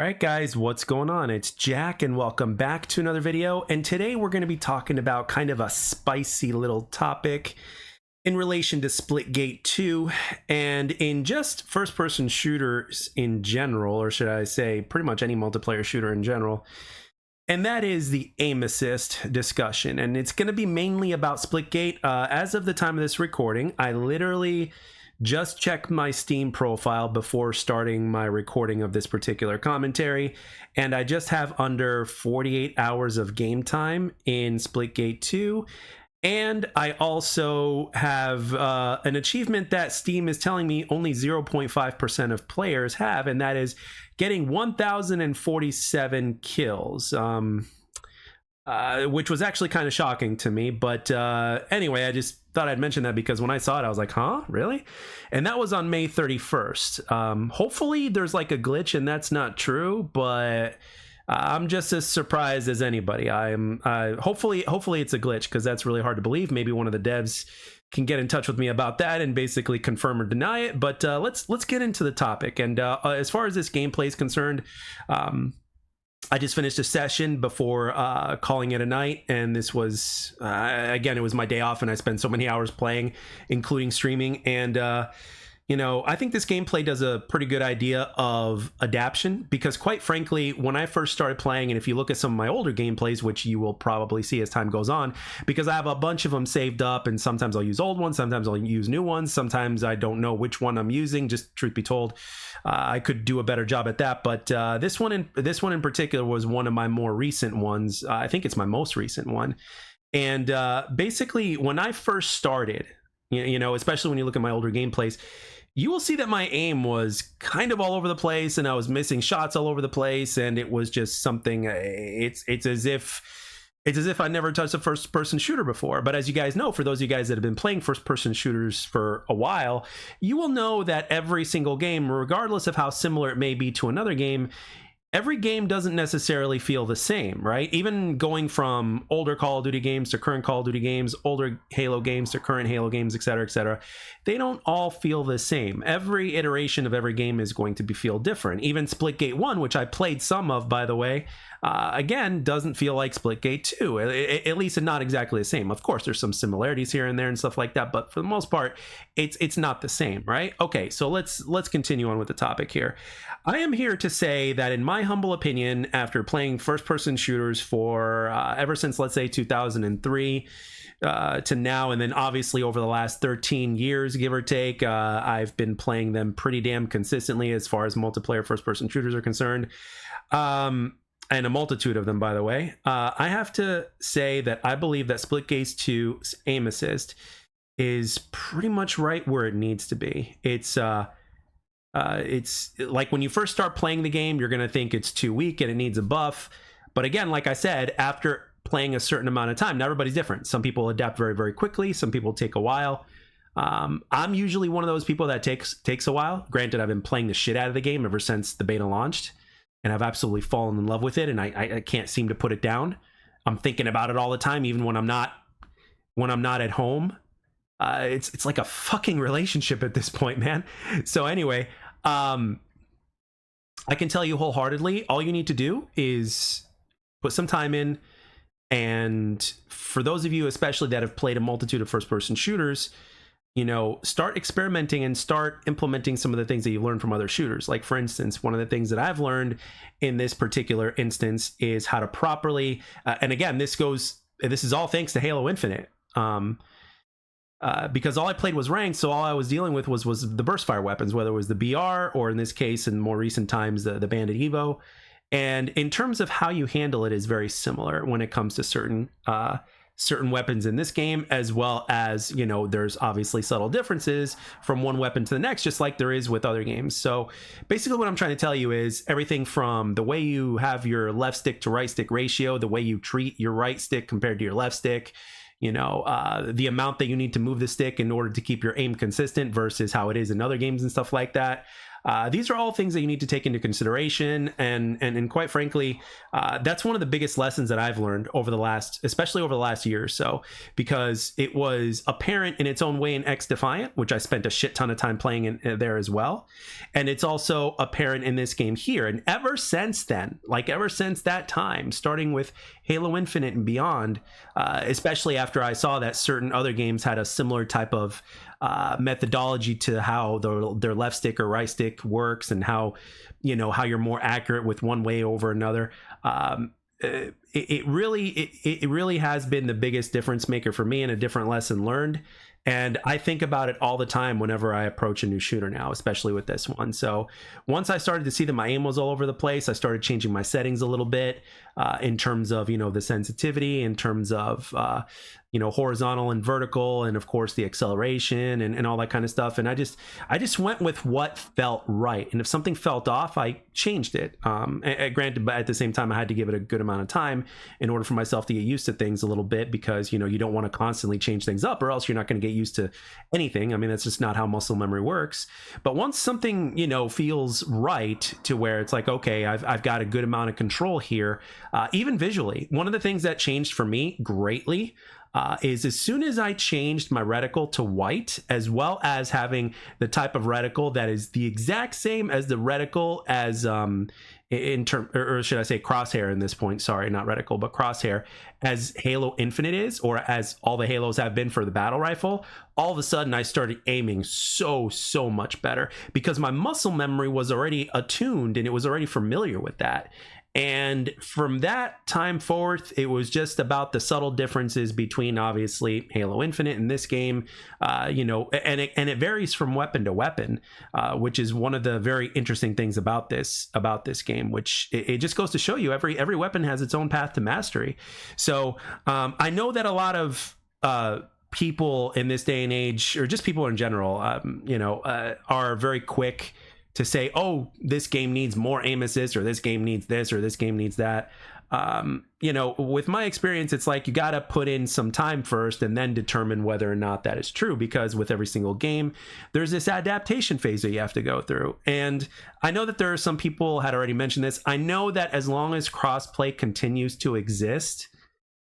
Alright guys, what's going on? It's Jack and welcome back to another video, and today we're going to be talking about kind of a spicy little topic in relation to Splitgate 2 and in just first-person shooters in general, or should I say pretty much any multiplayer shooter in general, and that is the aim assist discussion. And it's going to be mainly about Splitgate. As of the time of this recording, I literally just checked my Steam profile before starting my recording of this particular commentary, and I just have under 48 hours of game time in Splitgate 2. And I also have an achievement that Steam is telling me only 0.5% of players have, and that is getting 1,047 kills, which was actually kind of shocking to me. But anyway, I just thought I'd mention that because when I saw it, I was like, huh, really? And that was on May 31st. Hopefully there's like a glitch and that's not true, but I'm just as surprised as anybody. Hopefully it's a glitch, because that's really hard to believe. Maybe one of the devs can get in touch with me about that and basically confirm or deny it. But let's get into the topic. And as far as this gameplay is concerned, I just finished a session before calling it a night, and this was again, it was my day off, and I spent so many hours playing, including streaming. And you know, I think this gameplay does a pretty good idea of adaptation, because quite frankly, when I first started playing, and if you look at some of my older gameplays, which you will probably see as time goes on, because I have a bunch of them saved up, and sometimes I'll use old ones, sometimes I'll use new ones, sometimes I don't know which one I'm using, just truth be told. I could do a better job at that, but this one in particular was one of my more recent ones. I think it's my most recent one. And basically, when I first started, you know, especially when you look at my older gameplays, you will see that my aim was kind of all over the place, and I was missing shots all over the place, and it was just something. It's as if I never touched a first-person shooter before. But as you guys know, for those of you guys that have been playing first-person shooters for a while, you will know that every single game, regardless of how similar it may be to another game, every game doesn't necessarily feel the same, right? Even going from older Call of Duty games to current Call of Duty games, older Halo games to current Halo games, etc., they don't all feel the same. Every iteration of every game is going to feel different. Even Splitgate 1, which I played some of, by the way, again, doesn't feel like Splitgate 2, at least not exactly the same. Of course, there's some similarities here and there and stuff like that, but for the most part, it's not the same, right? Okay, so let's continue on with the topic here. I am here to say that in my humble opinion, after playing first-person shooters for ever since, let's say, 2003 to now, and then obviously over the last 13 years, give or take, I've been playing them pretty damn consistently as far as multiplayer first-person shooters are concerned. And a multitude of them, by the way. I have to say that I believe that Splitgate 2's aim assist is pretty much right where it needs to be. It's like when you first start playing the game, you're going to think it's too weak and it needs a buff. But again, like I said, after playing a certain amount of time, now everybody's different. Some people adapt very, very quickly. Some people take a while. I'm usually one of those people that takes a while. Granted, I've been playing the shit out of the game ever since the beta launched, and I've absolutely fallen in love with it, and I can't seem to put it down. I'm thinking about it all the time, even when I'm not at home. It's like a fucking relationship at this point, man. So anyway, I can tell you wholeheartedly, all you need to do is put some time in, and for those of you especially that have played a multitude of first-person shooters, you know, start experimenting and start implementing some of the things that you learned from other shooters. Like, for instance, one of the things that I've learned in this particular instance is how to properly, and again, this is all thanks to Halo Infinite, because all I played was ranked, so all I was dealing with was the burst fire weapons, whether it was the BR or, in this case, in more recent times, the Bandit Evo. And in terms of how you handle it is very similar when it comes to certain weapons in this game, as well as, you know, there's obviously subtle differences from one weapon to the next, just like there is with other games. So basically what I'm trying to tell you is everything from the way you have your left stick to right stick ratio, the way you treat your right stick compared to your left stick, you know, the amount that you need to move the stick in order to keep your aim consistent versus how it is in other games and stuff like that. These are all things that you need to take into consideration, and quite frankly, that's one of the biggest lessons that I've learned especially over the last year or so, because it was apparent in its own way in X Defiant, which I spent a shit ton of time playing in there as well, and it's also apparent in this game here. And ever since then, ever since that time, starting with Halo Infinite and beyond, especially after I saw that certain other games had a similar type of methodology to how their left stick or right stick works, and how you're more accurate with one way over another. It really has been the biggest difference maker for me, and a different lesson learned. And I think about it all the time whenever I approach a new shooter now, especially with this one. So once I started to see that my aim was all over the place, I started changing my settings a little bit in terms of, the sensitivity, in terms of, horizontal and vertical, and of course the acceleration and all that kind of stuff. And I just went with what felt right. And if something felt off, I changed it. Granted, but at the same time, I had to give it a good amount of time in order for myself to get used to things a little bit, because, you don't want to constantly change things up, or else you're not going to get used to anything. I mean, that's just not how muscle memory works. But once something, feels right, to where it's like, okay, I've got a good amount of control here, even visually. One of the things that changed for me greatly is as soon as I changed my reticle to white, as well as having the type of reticle that is the exact same as the reticle as or should I say crosshair in this point, sorry, not reticle, but crosshair, as Halo Infinite is, or as all the Halos have been for the battle rifle, all of a sudden I started aiming so much better, because my muscle memory was already attuned and it was already familiar with that. And from that time forth, it was just about the subtle differences between, obviously, Halo Infinite and this game, and it varies from weapon to weapon, which is one of the very interesting things about this game, which it just goes to show you every weapon has its own path to mastery. So I know that a lot of people in this day and age, or just people in general, are very quick to say, oh, this game needs more aim assist, or this game needs this, or this game needs that. With my experience, it's like you got to put in some time first and then determine whether or not that is true, because with every single game, there's this adaptation phase that you have to go through. And I know that there are some people had already mentioned this. I know that as long as crossplay continues to exist,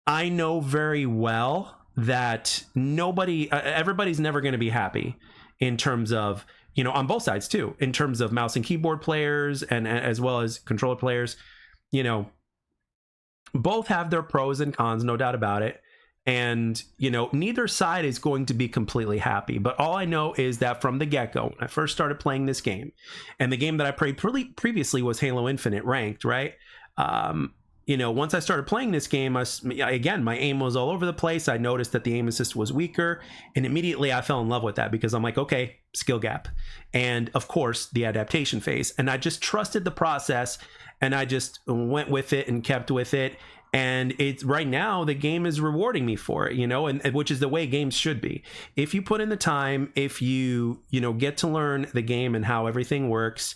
I know very well that everybody's never going to be happy in terms of, on both sides too, in terms of mouse and keyboard players and as well as controller players. Both have their pros and cons, no doubt about it. And, neither side is going to be completely happy. But all I know is that from the get-go, when I first started playing this game, and the game that I played previously was Halo Infinite ranked, right? Once I started playing this game, again, my aim was all over the place. I noticed that the aim assist was weaker, and immediately I fell in love with that, because I'm like, okay, skill gap. And of course, the adaptation phase. And I just trusted the process, and I just went with it and kept with it. And it's right now the game is rewarding me for it, and which is the way games should be. If you put in the time, if you get to learn the game and how everything works,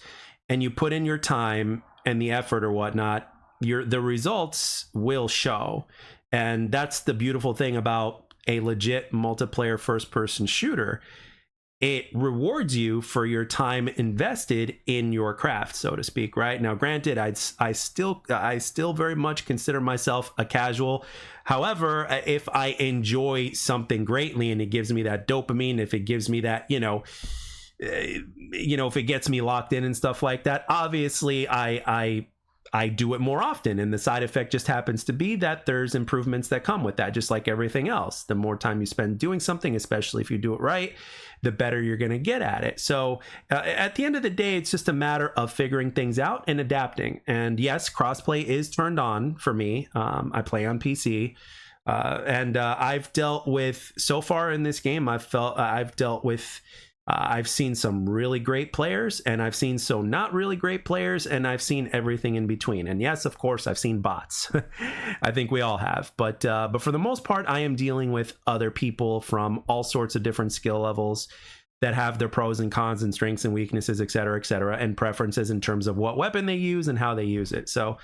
and you put in your time and the effort or whatnot, the results will show. And that's the beautiful thing about a legit multiplayer first-person shooter. It rewards you for your time invested in your craft, so to speak, right? Now, granted, I still very much consider myself a casual. However, if I enjoy something greatly and it gives me that dopamine, if it gives me that, if it gets me locked in and stuff like that, obviously I do it more often, and the side effect just happens to be that there's improvements that come with that, just like everything else. The more time you spend doing something, especially if you do it right, the better you're going to get at it. So at the end of the day, it's just a matter of figuring things out and adapting. And yes, crossplay is turned on for me. I play on PC. And I've dealt with, so far in this game, I've seen some really great players, and I've seen so not really great players, and I've seen everything in between. And yes, of course, I've seen bots. I think we all have. But for the most part, I am dealing with other people from all sorts of different skill levels that have their pros and cons and strengths and weaknesses, et cetera, and preferences in terms of what weapon they use and how they use it. So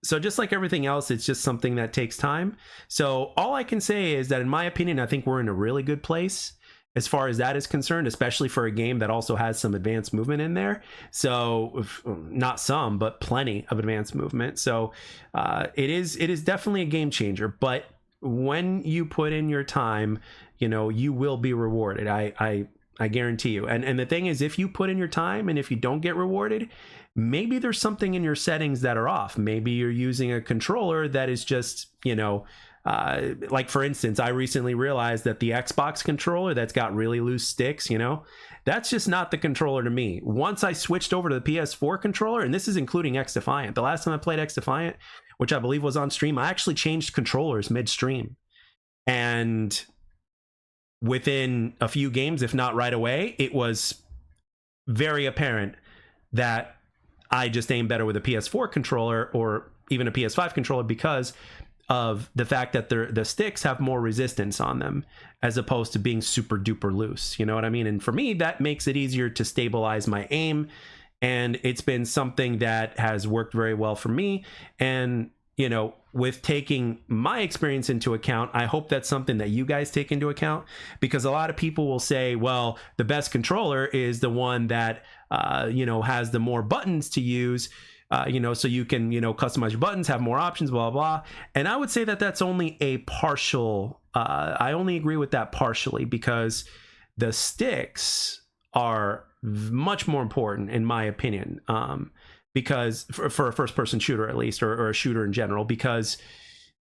just like everything else, it's just something that takes time. So all I can say is that, in my opinion, I think we're in a really good place, as far as that is concerned, especially for a game that also has some advanced movement in there. So not some, but plenty of advanced movement. So it is definitely a game changer. But when you put in your time, you know, you will be rewarded. I guarantee you. And the thing is, if you put in your time and if you don't get rewarded, maybe there's something in your settings that are off. Maybe you're using a controller that is just, you know, like for instance, I recently realized that the Xbox controller that's got really loose sticks, you know, that's just not the controller to me. Once I switched over to the PS4 controller, and this is including X Defiant, the last time I played X Defiant, which I believe was on stream, I actually changed controllers midstream. And within a few games, if not right away, it was very apparent that I just aim better with a PS4 controller or even a PS5 controller because of the fact that the sticks have more resistance on them as opposed to being super duper loose. You know what I mean? And for me, that makes it easier to stabilize my aim. And it's been something that has worked very well for me. And, you know, with taking my experience into account, I hope that's something that you guys take into account, because a lot of people will say, well, the best controller is the one that, you know, has the more buttons to use, you know, so you can, you know, customize your buttons, have more options, blah, blah. And I would say that that's only a partial, I only agree with that partially, because the sticks are much more important in my opinion. Because for a first person shooter, at least, or a shooter in general, because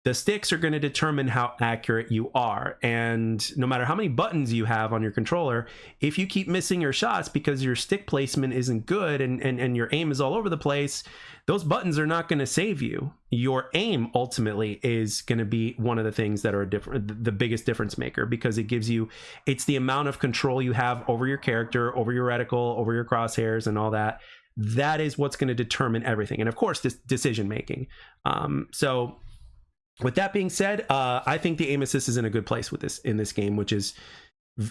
the sticks are going to determine how accurate you are. And no matter how many buttons you have on your controller, if you keep missing your shots because your stick placement isn't good and your aim is all over the place, those buttons are not going to save you. Your aim ultimately is going to be one of the things that are the biggest difference maker, because it gives you, it's the amount of control you have over your character, over your reticle, over your crosshairs and all that. That is what's going to determine everything. And of course, this decision making. So with that being said, I think the aim assist is in a good place with this in this game, which is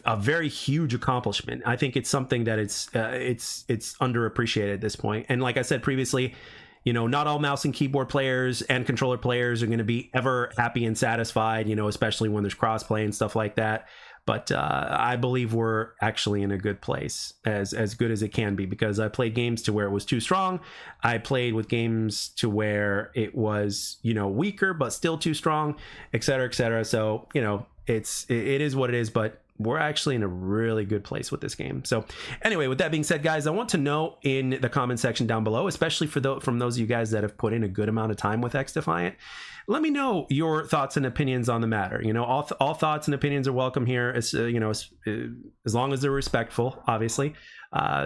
a very huge accomplishment. I think it's something that it's underappreciated at this point. And like I said previously, you know, not all mouse and keyboard players and controller players are going to be ever happy and satisfied, you know, especially when there's crossplay and stuff like that. But I believe we're actually in a good place, as good as it can be, because I played games to where it was too strong. I played with games to where it was, you know, weaker, but still too strong, et cetera, et cetera. So, you know, it is what it is, but we're actually in a really good place with this game. So anyway, with that being said, guys, I want to know in the comment section down below, especially from those of you guys that have put in a good amount of time with X Defiant, let me know your thoughts and opinions on the matter. You know, all thoughts and opinions are welcome here, as you know, as long as they're respectful, obviously.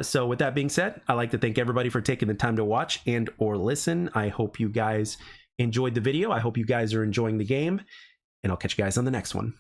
So with that being said, I'd like to thank everybody for taking the time to watch and or listen. I hope you guys enjoyed the video. I hope you guys are enjoying the game, and I'll catch you guys on the next one.